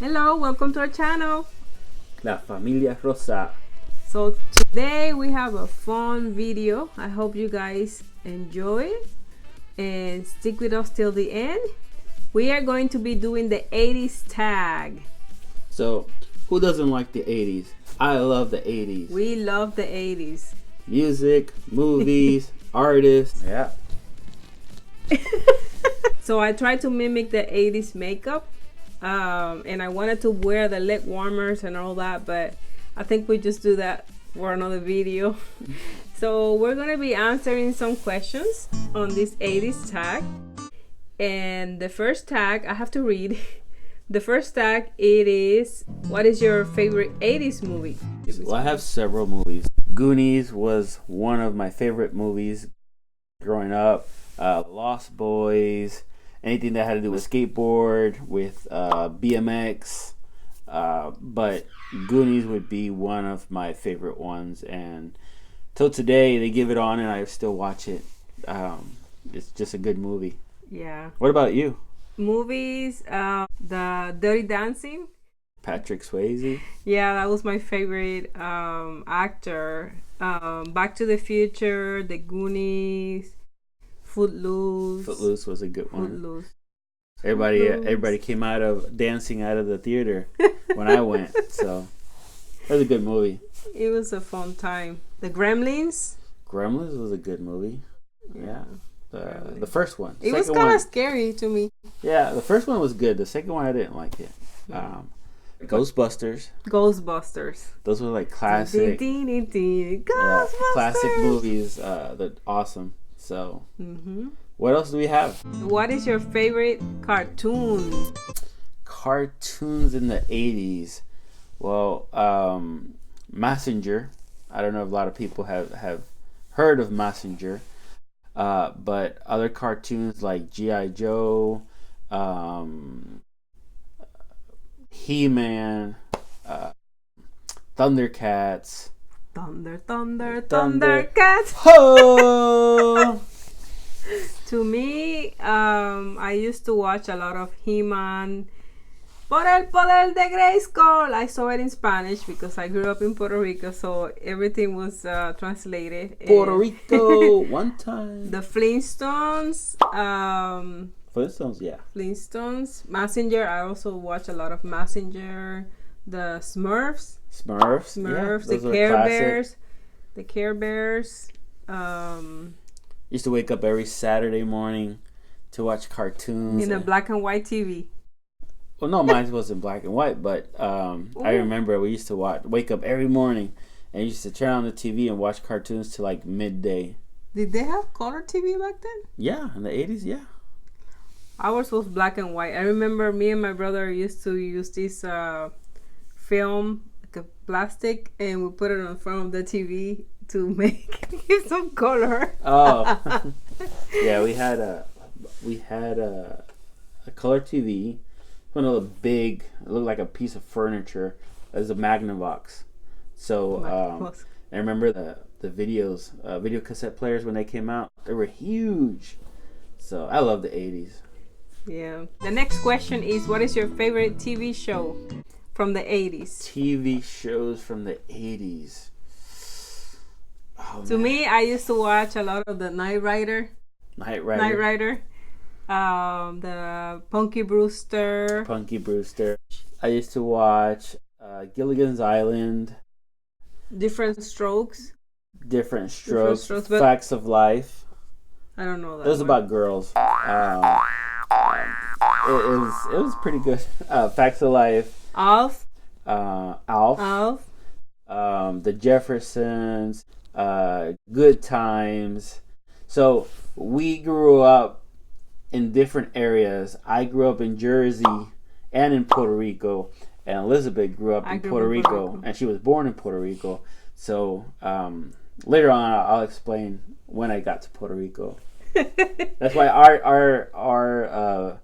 Hello, welcome to our channel. La Familia Rosa. So today we have a fun video. I hope you guys enjoy it and stick with us till the end. We are going to be doing the 80s tag. So, who doesn't like the 80s? I love the 80s. We love the 80s. Music, movies, artists. Yeah. So I tried to mimic the 80s makeup. And I wanted to wear the leg warmers and all that, but I think we just do that for another video. So we're gonna be answering some questions on this 80s tag. And the first tag I have to read. The first tag, it is, what is your favorite 80s movie? Well, I have several movies. Goonies was one of my favorite movies growing up. Lost Boys, anything that had to do with skateboard, with BMX. But Goonies would be one of my favorite ones. And till today, they give it on and I still watch it. It's just a good movie. Yeah. What about you? Movies, the Dirty Dancing. Patrick Swayze. Yeah, that was my favorite actor. Back to the Future, The Goonies, Footloose. Footloose was a good one. Footloose. Everybody came dancing out of the theater when I went. So it was a good movie. It was a fun time. The Gremlins. Gremlins was a good movie. Yeah. The first one. It was kind of scary to me. Yeah, the first one was good. The second one I didn't like it. Ghostbusters. Those were like classic. Ghostbusters. Yeah, classic movies. They're awesome. So, What else do we have? What is your favorite cartoon? Cartoons in the 80s. Well, Messenger. I don't know if a lot of people have heard of Messenger. But other cartoons like G.I. Joe, He-Man, Thundercats. Thundercats. Ho! To me, I used to watch a lot of He-Man. Por el poder de Grayskull. I saw it in Spanish because I grew up in Puerto Rico, so everything was translated. Puerto Rico, one time. The Flintstones. Flintstones, yeah. Flintstones. Messenger. I also watch a lot of Messenger. The Smurfs. Yeah, the Care Bears. The Care Bears. Used to wake up every Saturday morning to watch cartoons. In a black and white TV. Well, no, mine wasn't black and white, but I remember we used to wake up every morning and used to turn on the TV and watch cartoons till like midday. Did they have color TV back then? Yeah, in the 80s, yeah. Ours was black and white. I remember me and my brother used to use this film, like a plastic, and we put it in front of the TV to make it some color. Oh, yeah, we had a color TV. One of the big, it looked like a piece of furniture. It was a Magnavox. So I remember the videos, video cassette players when they came out. They were huge. So I love the 80s. Yeah. The next question is, what is your favorite TV show from the 80s? TV shows from the 80s. Oh, to me, I used to watch a lot of the Knight Rider. The Punky Brewster. I used to watch Gilligan's Island. Different Strokes. Facts of Life. I don't know that. It was about girls. It was pretty good. Facts of Life. Alf. The Jeffersons. Good Times. So we grew up in different areas. I grew up in Jersey and in Puerto Rico, and Elizabeth grew up in Puerto Rico, and she was born in Puerto Rico. So later on, I'll explain when I got to Puerto Rico. That's why our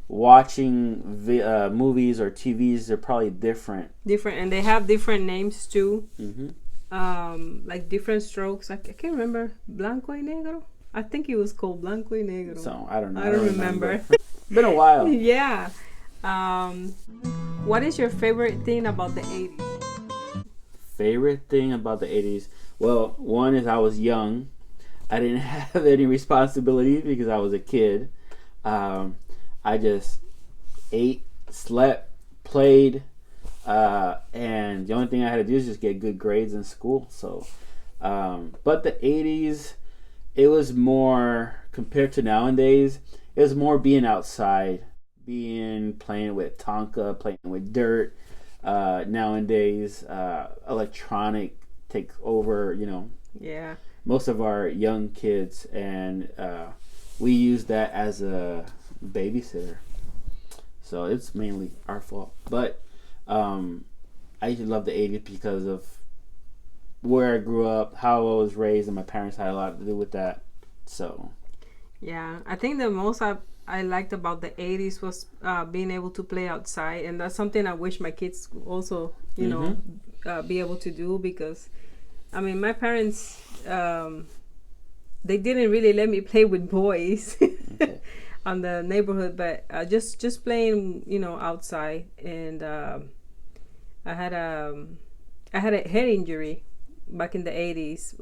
watching movies or TVs, they're probably different, and they have different names too. Like different strokes. I can't remember. Blanco y Negro. I think it was called Blanco y Negro. So I don't know. I don't remember. It's been a while. Yeah. What is your favorite thing about the 80s? Favorite thing about the 80s? Well, one is I was young. I didn't have any responsibility because I was a kid. I just ate, slept, played, and the only thing I had to do is just get good grades in school. So, but the 80s, it was more, compared to nowadays, it was more being outside, playing with Tonka, playing with dirt. Nowadays, electronic takes over, Yeah. most of our young kids, and we use that as a babysitter. So it's mainly our fault. But I used to love the 80s because of where I grew up, how I was raised, and my parents had a lot to do with that. So yeah, I think the most I liked about the 80s was being able to play outside, and that's something I wish my kids also, be able to do, because I mean, my parents, they didn't really let me play with boys okay. on the neighborhood, but just playing, outside. And I had a head injury back in the 80s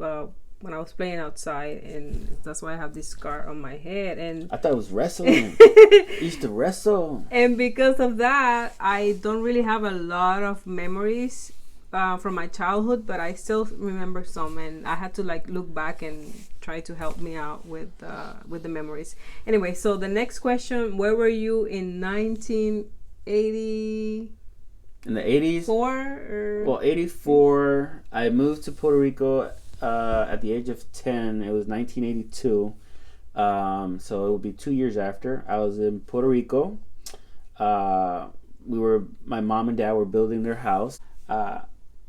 when I was playing outside, and that's why I have this scar on my head. And I thought it was wrestling. You used to wrestle. And because of that, I don't really have a lot of memories from my childhood, but I still remember some, and I had to look back and try to help me out with the memories. Anyway, so the next question: where were you in 1980? In the 80s? Well, 84. I moved to Puerto Rico at the age of 10. It was 1982. So it would be 2 years after. I was in Puerto Rico. My mom and dad were building their house.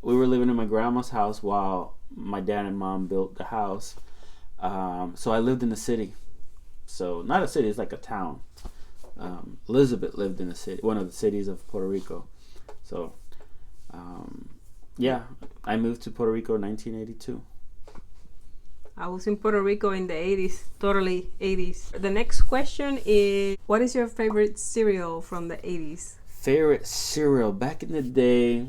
We were living in my grandma's house while my dad and mom built the house. So I lived in the city. So not a city, it's like a town. Elizabeth lived in the city, one of the cities of Puerto Rico. So, yeah, I moved to Puerto Rico in 1982. I was in Puerto Rico in the 80s, totally 80s. The next question is, what is your favorite cereal from the 80s? Favorite cereal? Back in the day,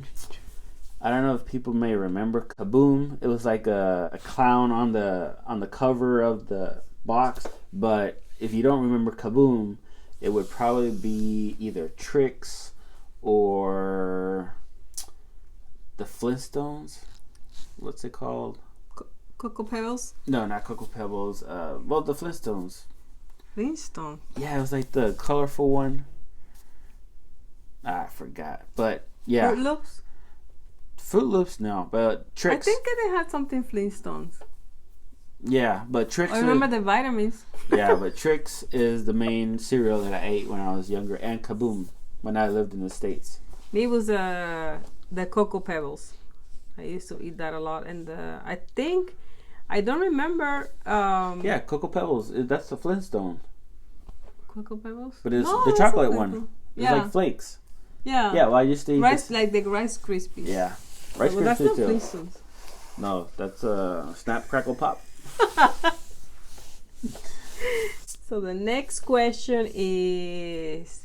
I don't know if people may remember Kaboom. It was like a clown on the cover of the box. But if you don't remember Kaboom, it would probably be either Trix or the Flintstones. What's it called? Cocoa Pebbles? No, not Cocoa Pebbles. Well, the Flintstones. Flintstone? Yeah, it was like the colorful one. I forgot. But yeah. Fruit Loops? Fruit Loops, no. But Trix. I think they had something Flintstones. Yeah, but Trix. I remember the vitamins. Yeah, but Trix is the main cereal that I ate when I was younger, and Kaboom when I lived in the States. Me was the Cocoa Pebbles. I used to eat that a lot, and I don't remember. Yeah, Cocoa Pebbles. That's the Flintstone. Cocoa Pebbles, but it's the chocolate one. It's like flakes. Yeah. Yeah. Well, I used to eat rice, like the Rice Krispies. Yeah, Rice Krispies that's not too. Flintstones. No, that's Snap Crackle Pop. So the next question is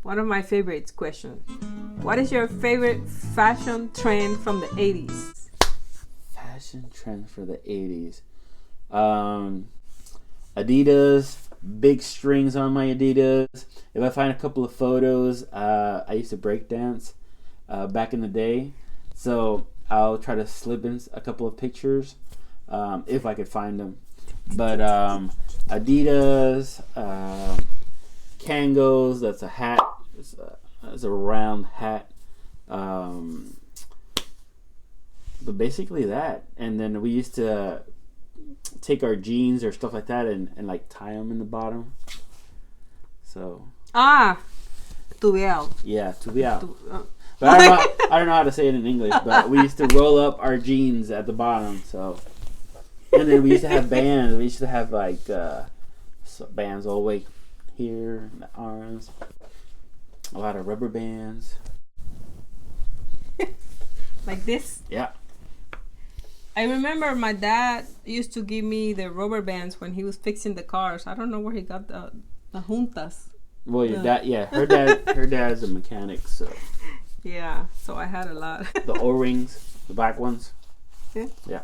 one of my favorite questions. What is your favorite fashion trend from the 80s? Fashion trend for the 80s. Adidas, big strings on my Adidas. If I find a couple of photos, I used to break dance back in the day. So I'll try to slip in a couple of pictures if I could find them. But Adidas, Kangos, that's a hat. It's a round hat. But basically that. And then we used to take our jeans or stuff like that and like tie them in the bottom. So. Tubial. Yeah, tubial. But I don't know how to say it in English, but we used to roll up our jeans at the bottom. So. And then we used to have bands. We used to have like bands all the way here in the arms. A lot of rubber bands. Like this? Yeah. I remember my dad used to give me the rubber bands when he was fixing the cars. I don't know where he got the juntas. Well, your dad, yeah, her dad's a mechanic, so. Yeah, so I had a lot. The O-rings, the black ones. Yeah.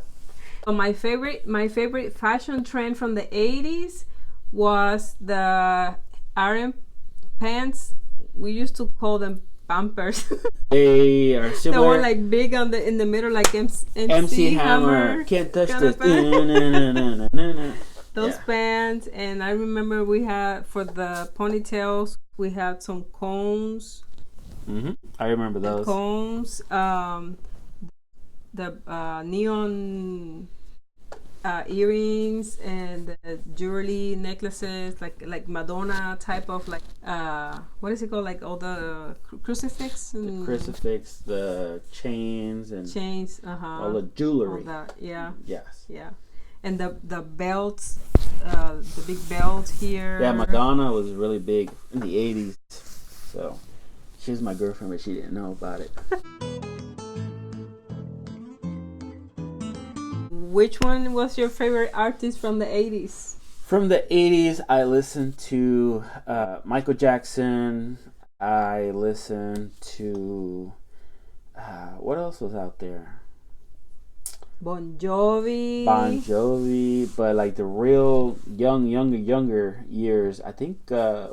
So my favorite fashion trend from the 80s was the RM pants. We used to call them bumpers. They are They similar. were like big in the middle, like MC Hammer. Can't touch kind this. of pants. Those Yeah. pants, and I remember we had for the ponytails, we had some combs. I remember those. Combs, the neon earrings and jewelry necklaces, like Madonna type of like what is it called? Like all the crucifix and The crucifix, the chains, and chains. all the jewelry. All that, yeah. Yes. Yeah. And the belts, the big belt here. Yeah, Madonna was really big in the 80s. So she was my girlfriend, but she didn't know about it. Which one was your favorite artist from the 80s? From the 80s, I listened to Michael Jackson. I listened to what else was out there? Bon Jovi. Bon Jovi, but like the real younger years, I think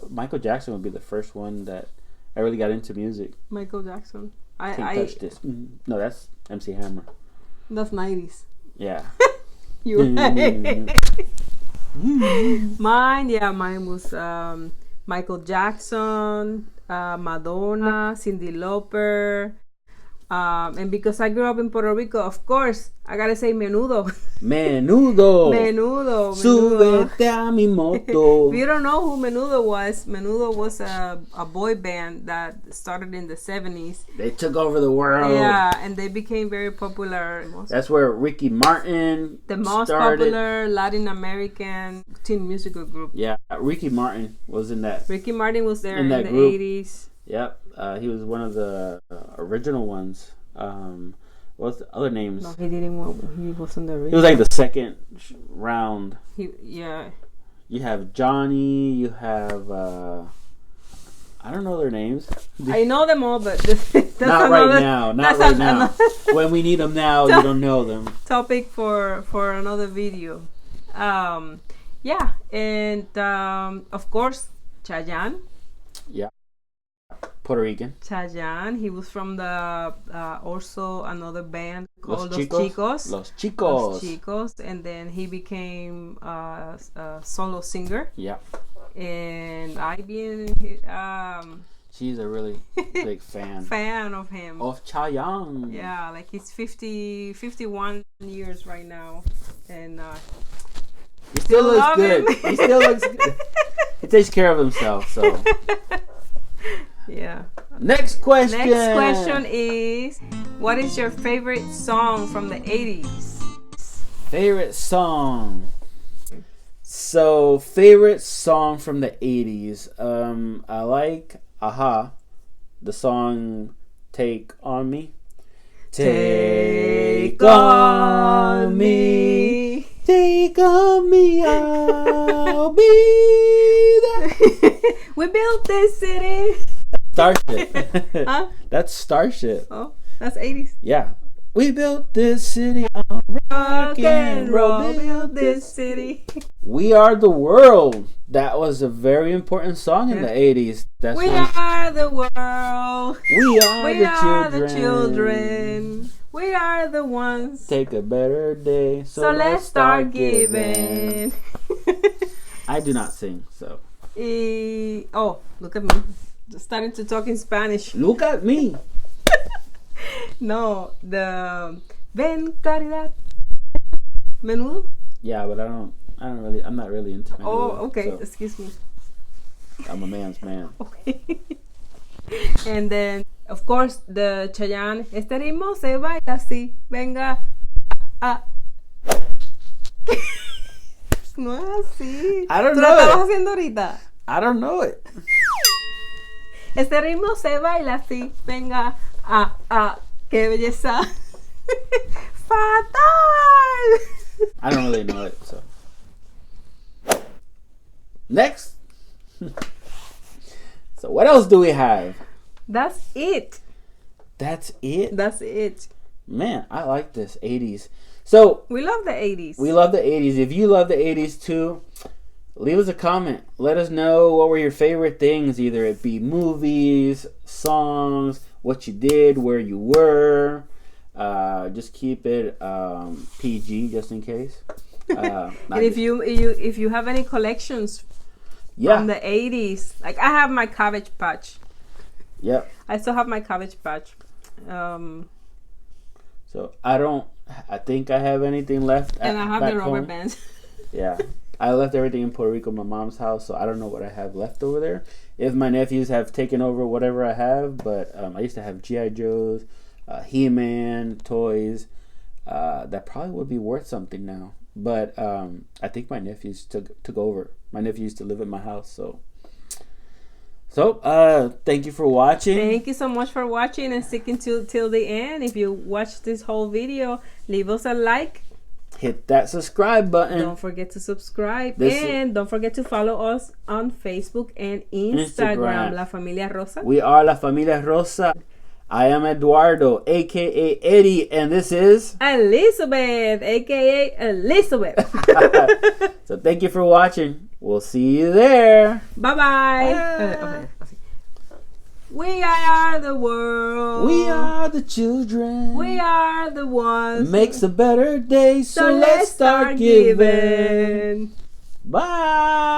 Michael Jackson would be the first one that I really got into music. Michael Jackson. Can't touch this. No, that's MC Hammer. That's 90s. Yeah. You're right. Mine was Michael Jackson, Madonna, Cyndi Lauper. And because I grew up in Puerto Rico, of course, I gotta say menudo. Menudo. Menudo. Súbete a mi moto. If you don't know who Menudo was a boy band that started in the 70s. They took over the world. Yeah, and they became very popular. That's where Ricky Martin The most started. popular Latin American teen musical group. Yeah, Ricky Martin was in that. Ricky Martin was there In in that the group. 80s. Yep, he was one of the original ones. What's the other names? No, he didn't. He wasn't the original. It was like the second round. Yeah. You have Johnny. You have I don't know their names. I know them all, but that's Not right now. Not right now. another When we need them now, you don't know them. topic for another video. Yeah, and of course, Chayanne. Yeah. Puerto Rican. Chayanne. He was from the also another band called Los Chicos. Los Chicos, and then he became a solo singer. Yeah. And I've been She's a really big fan of him. of Chayanne. Yeah, like he's 51 years right now, and He still looks love good. him. He still looks good. He takes care of himself. So yeah. next question. Next question is, what is your favorite song from the 80s? Favorite song. So favorite song from the 80s. I like the song "Take on Me." Take on me. Take on me, I'll be there. We built this city. Starship. Huh? That's Starship. Oh, that's 80s. Yeah. We built this city on Rock and roll, built build this city. We Are the World. That was a very important song in the 80s. That's We when- are the world. We are, We the, are children. the children. We are the ones. Take a better day. So let's start giving. I do not sing, so. Oh, look at me. Just starting to talk in Spanish. Look at me. No, the Ven Caridad. Menudo? Yeah, but I'm not really into menudo. Oh, okay. So Excuse me. I'm a man's man. Okay. And then, of course, the Chayanne. Este ritmo se baila así. Venga. Ah. No es así. I don't ¿Tú know lo estabas it. haciendo ahorita? I don't know it. Este ritmo se baila así. Venga. Ah, ah. Qué belleza. Fatal. I don't really know it, so. Next. So what else do we have? That's it. That's it? That's it. Man, I like this 80s. So we love the 80s. We love the 80s. If you love the 80s too, leave us a comment. Let us know what were your favorite things, either it be movies, songs, what you did, where you were. Just keep it PG just in case. And if you have any collections from the 80s, like I have my Cabbage Patch. Yep. I still have my Cabbage Patch. So I think I have anything left. And I have the rubber bands. Yeah. I left everything in Puerto Rico, my mom's house, so I don't know what I have left over there. If my nephews have taken over whatever I have, but I used to have G.I. Joes, He-Man, toys. That probably would be worth something now. But I think my nephews took over. My nephew used to live at my house, so thank you for watching. Thank you so much for watching and sticking till the end. If you watched this whole video, leave us a like. Hit that subscribe button. Don't forget to subscribe. Don't forget to follow us on Facebook and Instagram. La Familia Rosa. We are La Familia Rosa. I am Eduardo, a.k.a. Eddie, and this is Elizabeth, a.k.a. Elizabeth. So thank you for watching. We'll see you there. Bye-bye. Okay. We are the world. We are the children. We are the ones. Makes a better day, so let's start giving. Bye.